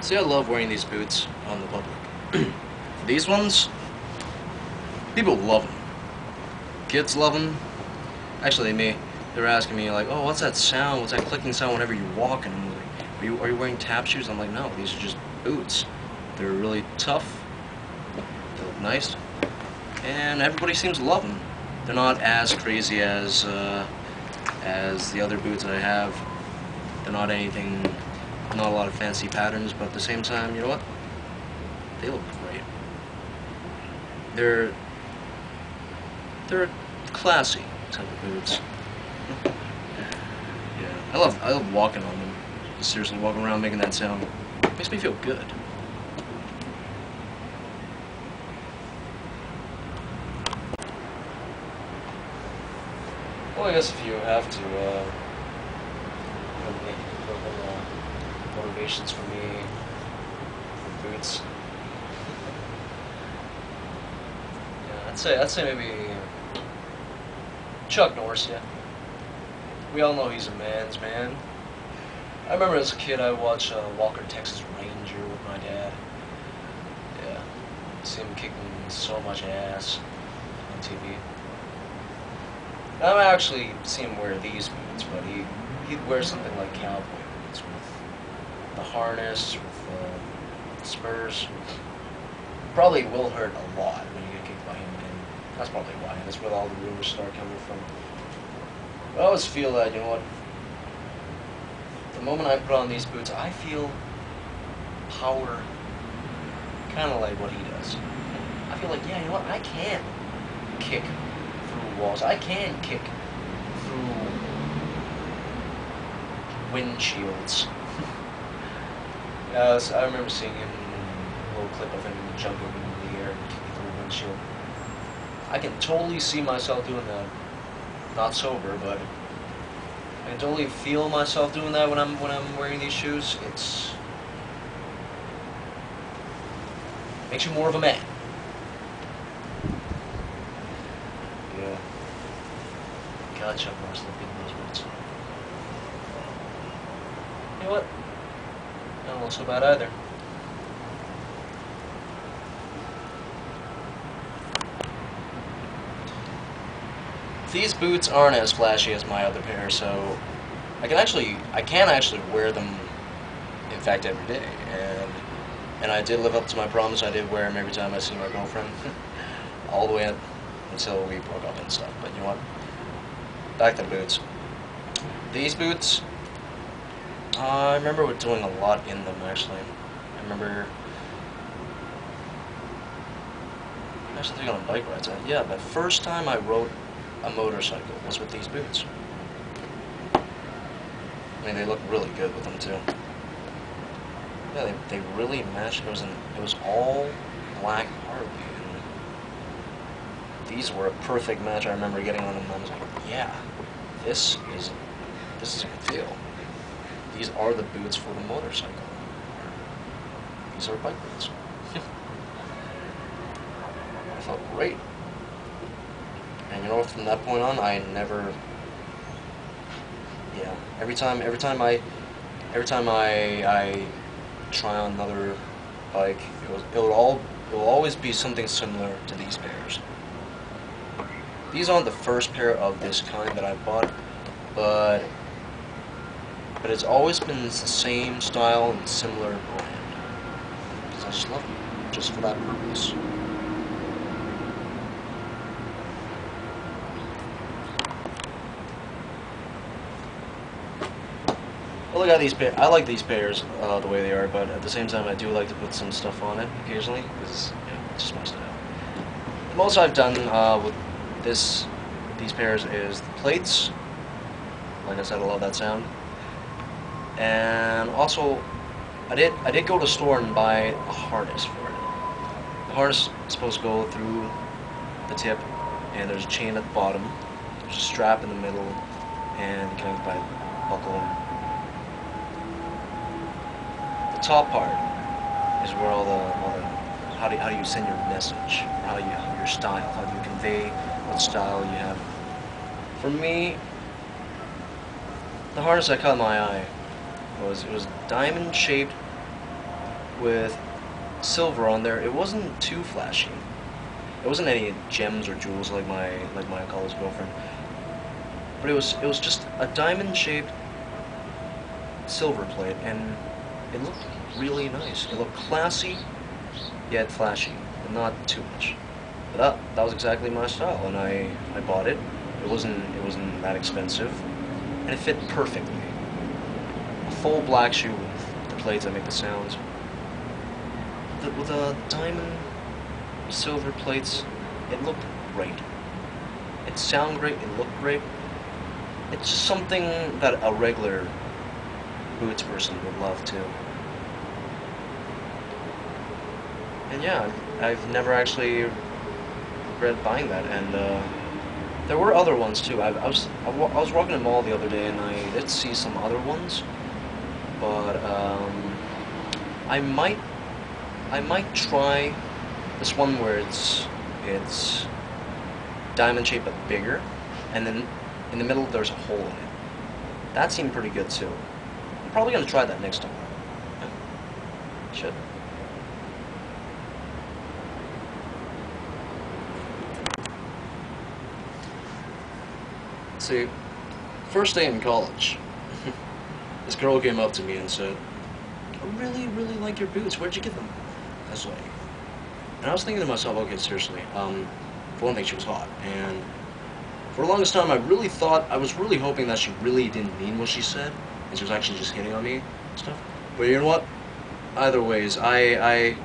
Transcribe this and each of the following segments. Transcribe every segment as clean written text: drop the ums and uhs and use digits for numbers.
See, I love wearing these boots on the public. These ones, people love them. Kids love them. Actually, they were asking me like, "Oh, what's that sound? What's that clicking sound whenever you walk?" And I'm like, are you wearing tap shoes?" I'm like, "No, these are just boots. They're really tough. They look nice, and everybody seems to love them. They're not as crazy as the other boots that I have. They're not not a lot of fancy patterns, but at the same time, you know what? They look great. They're classy type of boots. Yeah, I love walking on them. Seriously, walking around making that sound makes me feel good. Well, I guess if you have to, make motivations for me for boots. Yeah, I'd say maybe Chuck Norris. Yeah, we all know he's a man's man. I remember as a kid I watched Walker Texas Ranger with my dad. Yeah, see him kicking so much ass on TV. I've actually seen him wear these boots, but he'd wear something like cowboy boots with the harness, with the spurs. Probably will hurt a lot when you get kicked by him, and that's probably why. That's where all the rumors start coming from. But I always feel that, you know what? The moment I put on these boots, I feel power, kind of like what he does. I feel like, yeah, you know what? I can kick through walls. I can kick through windshields. I remember seeing him, a little clip of him jumping in the air and kicking through a windshield. I can totally see myself doing that. Not sober, but I can totally feel myself doing that when I'm wearing these shoes. Makes you more of a man. Yeah. God, Chuck Norris looked good in those boots. You know what? I don't look so bad either. These boots aren't as flashy as my other pair, so I can actually wear them, in fact, every day. And I did live up to my promise. I did wear them every time I see my girlfriend, all the way up until we broke up and stuff. But you know what? Back to the boots. These boots, I remember doing a lot in them, actually. I remember actually taking on bike rides. Yeah, the first time I rode a motorcycle was with these boots. I mean, they look really good with them too. Yeah, they really matched. It was all black Harley, and these were a perfect match. I remember getting on them and I was like, yeah, this is a good feel. These are the boots for the motorcycle. These are bike boots. I felt great. And you know what, from that point on, I never, yeah, every time I try on another bike, it will always be something similar to these pairs. These aren't the first pair of this kind that I bought, but it's always been the same style and similar brand. Because I just love them, just for that purpose. I look at these pairs. I like these pairs the way they are, but at the same time, I do like to put some stuff on it occasionally because it's just my style. The most I've done with these pairs is the plates. Like I said, I love that sound. And also, I did go to the store and buy a harness for it. The harness is supposed to go through the tip, and there's a chain at the bottom. There's a strap in the middle, and connected by a buckle. Top part is where all the how do you send your message, how your style, how do you convey what style you have. For me, the harness that caught my eye it was diamond shaped with silver on there. It wasn't too flashy. It wasn't any gems or jewels like my college girlfriend. But it was just a diamond-shaped silver plate, and it looked really nice. It looked classy, yet flashy, but not too much. But that was exactly my style, and I bought it. It wasn't that expensive, and it fit perfectly. A full black shoe with the plates that make the sounds. With the diamond silver plates, it looked great. It sounded great. It looked great. It's just something that a regular boots person would love too. And yeah, I've never actually regretted buying that. And there were other ones too. I was walking the mall the other day, and I did see some other ones, but I might try this one where it's diamond shaped but bigger, and then in the middle there's a hole in it. That seemed pretty good too. I'm probably gonna try that next time. Yeah. Should. See, first day in college, this girl came up to me and said, "I really, really like your boots. Where'd you get them?" I was like, and I was thinking to myself, okay, seriously, for one thing, she was hot, and for the longest time, I was really hoping that she really didn't mean what she said, and she was actually just hitting on me and stuff. But you know what? Either ways, I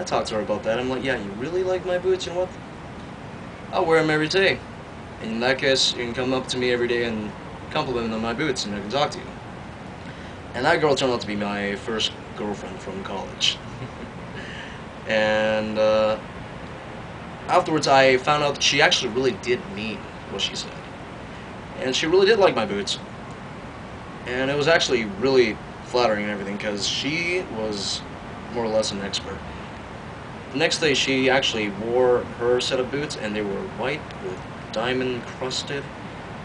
talked to her about that. I'm like, yeah, you really like my boots, you know what? I'll wear them every day. And in that case, you can come up to me every day and compliment on my boots, and I can talk to you. And that girl turned out to be my first girlfriend from college. And afterwards, I found out that she actually really did mean what she said. And she really did like my boots. And it was actually really flattering and everything, because she was more or less an expert. The next day, she actually wore her set of boots, and they were white with diamond crusted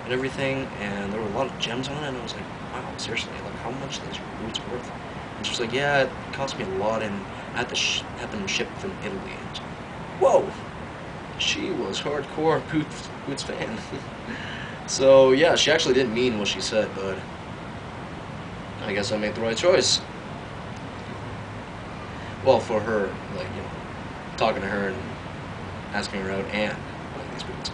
and everything, and there were a lot of gems on it, and I was like, wow, seriously, like, how much are these boots worth? And she was like, yeah, it cost me a lot, and I had to have them shipped from Italy. And whoa! She was hardcore boots fan. So, yeah, she actually didn't mean what she said, but I guess I made the right choice. Well, for her, like, you know, talking to her and asking her out and buying these boots.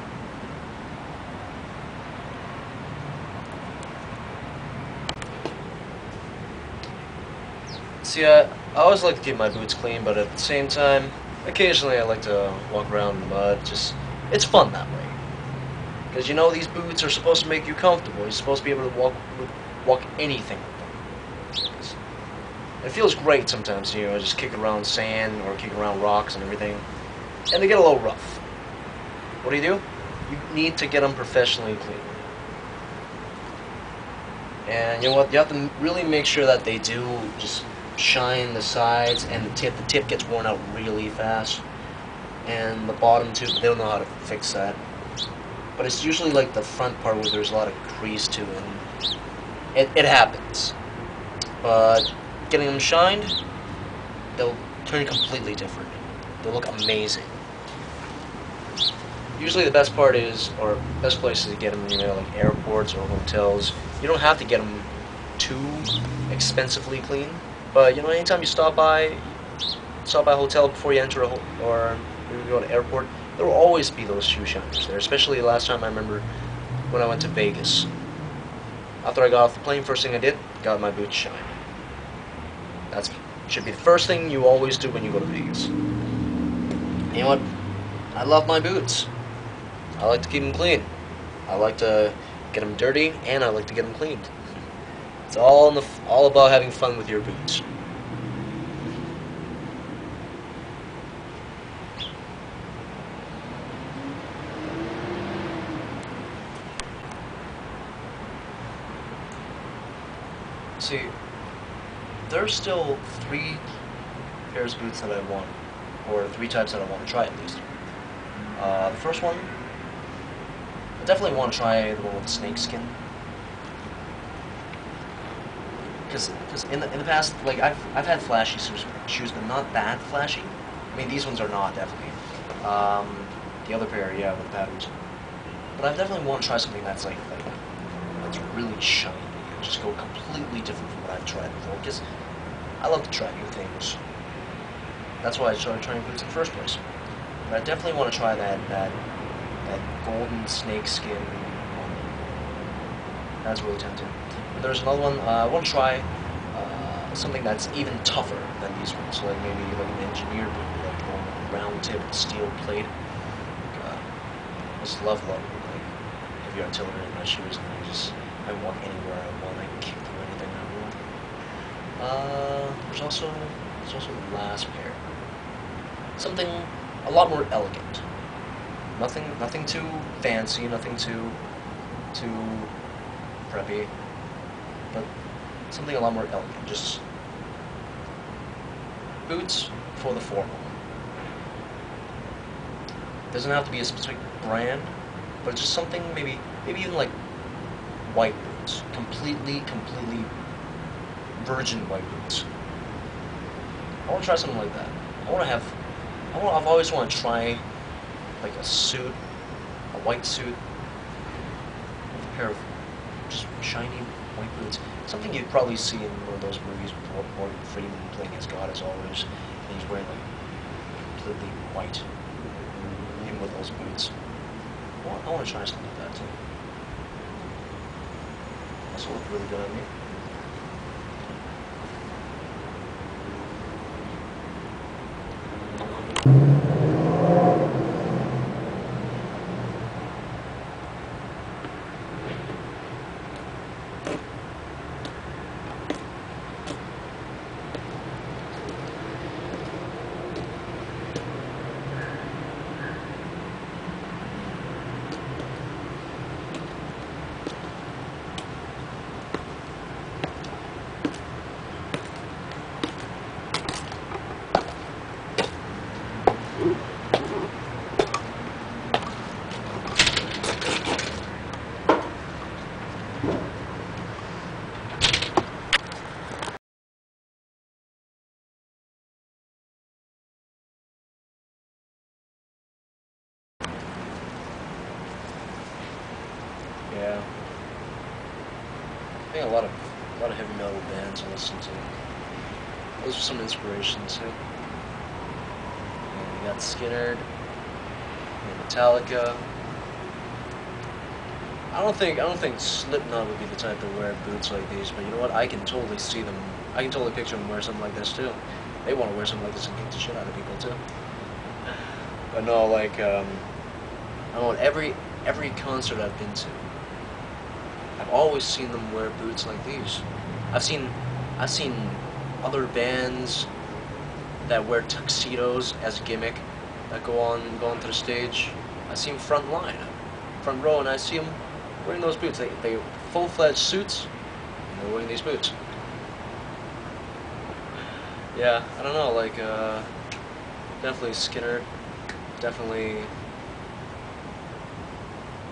See, I always like to keep my boots clean, but at the same time, occasionally I like to walk around in the mud. Just, it's fun that way. Because you know, these boots are supposed to make you comfortable. You're supposed to be able to walk anything with them. It feels great sometimes, you know, just kick around sand or kick around rocks and everything. And they get a little rough. What do? You need to get them professionally clean. And you know what? You have to really make sure that they do just shine the sides, and the tip gets worn out really fast, and the bottom too. They don't know how to fix that. But it's usually like the front part where there's a lot of crease to it. And it happens. But getting them shined, they'll turn completely different. They'll look amazing. Usually the best part is, or best places to get them, you know, like airports or hotels. You don't have to get them too expensively clean, but you know, anytime you stop by a hotel before you enter or you go to the airport, there will always be those shoe shiners there. Especially last time, I remember when I went to Vegas. After I got off the plane, first thing I did, got my boots shined. That should be the first thing you always do when you go to Vegas. You know what? I love my boots. I like to keep them clean. I like to get them dirty, and I like to get them cleaned. It's all about having fun with your boots. See, there's still 3 pairs of boots that I want, or 3 types that I want to try at least. The first one, I definitely want to try the one with the snake skin. because in the past, like I've had flashy shoes, but not that flashy. I mean, these ones are not definitely. The other pair, yeah, with the patterns. But I definitely want to try something that's that's really shiny and just go completely different from what I've tried before. Because I love to try new things. That's why I started trying boots in the first place. But I definitely want to try that golden snake skin one. That's really tempting. But there's another one. I want to try something that's even tougher than these ones. So like maybe like an engineered boot, like a round tip steel plate. I just love like heavy artillery in my shoes, and I walk anywhere I want. I can kick through anything I want. There's also the last pair. Something a lot more elegant. Nothing too fancy, nothing too preppy, but something a lot more elegant. Just boots for the formal. Doesn't have to be a specific brand, but just something maybe even like white boots, completely virgin white boots. I want to try something like that. I've always wanted to try like a suit, a white suit, with a pair of just shiny white boots. Something you'd probably see in one of those movies with Morgan Freeman playing as God as always, and he's wearing like completely white, even with those boots. I want to try something like that too. Also look really good on me. Yeah. I think a lot of heavy metal bands I listen to. Those are some inspirations too. And we got Skinner, and Metallica. I don't think Slipknot would be the type to wear boots like these, but you know what? I can totally see them. I can totally picture them wear something like this too. They want to wear something like this and kick the shit out of people too. But no, like I don't know, every concert I've been to, I've always seen them wear boots like these. I've seen other bands that wear tuxedos as a gimmick that go onto the stage. I've seen front row, and I see them wearing those boots. They full-fledged suits, and they're wearing these boots. Yeah, I don't know, like definitely Skinner, definitely.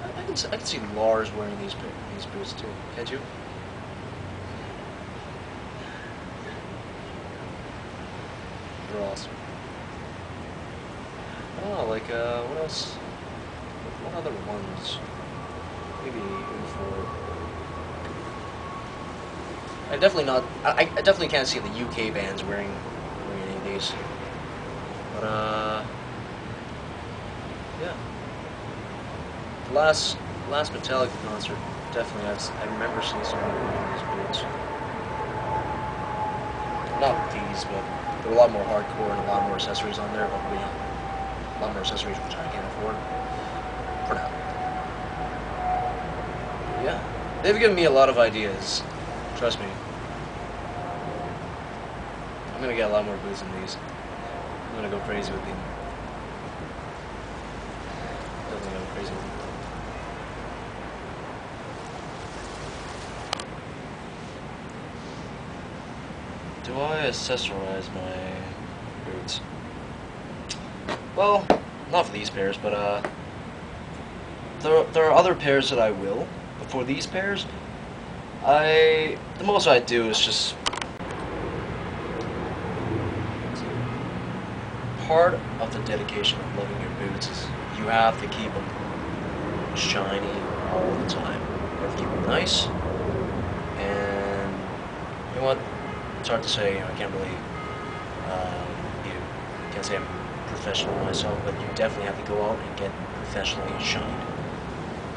I can see Lars wearing these boots too. Can't you? They're awesome. I don't know, like what else? What other ones? Maybe for. I definitely can't see the UK bands wearing any of these. But yeah. The last Metallica concert, definitely I remember seeing someone wearing these boots. Not these, but there were a lot more hardcore and a lot more accessories on there, but a lot more accessories which I can't afford for now. But yeah, they've given me a lot of ideas. Trust me. I'm gonna get a lot more boots than these. I'm gonna go crazy with them. Definitely go crazy with them. Do I accessorize my boots? Well, not for these pairs, but there are other pairs that I will. But for these pairs, The most I do is just part of the dedication of loving your boots is you have to keep them shiny all the time. You have to keep them nice, and you know what? It's hard to say. You know, I can't really, can't say I'm professional myself, but you definitely have to go out and get professionally shined.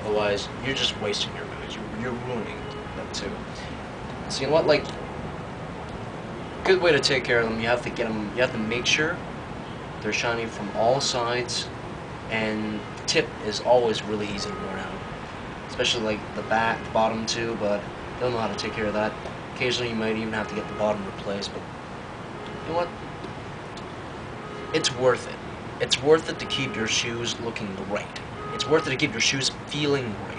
Otherwise, you're just wasting your boots. You're ruining them too. So you know what? Like, good way to take care of them. You have to get them. You have to make sure they're shiny from all sides, and the tip is always really easy to wear out, especially like the back, the bottom too. But they'll know how to take care of that. Occasionally, you might even have to get the bottom replaced. But you know what? It's worth it. It's worth it to keep your shoes looking great. It's worth it to keep your shoes feeling great.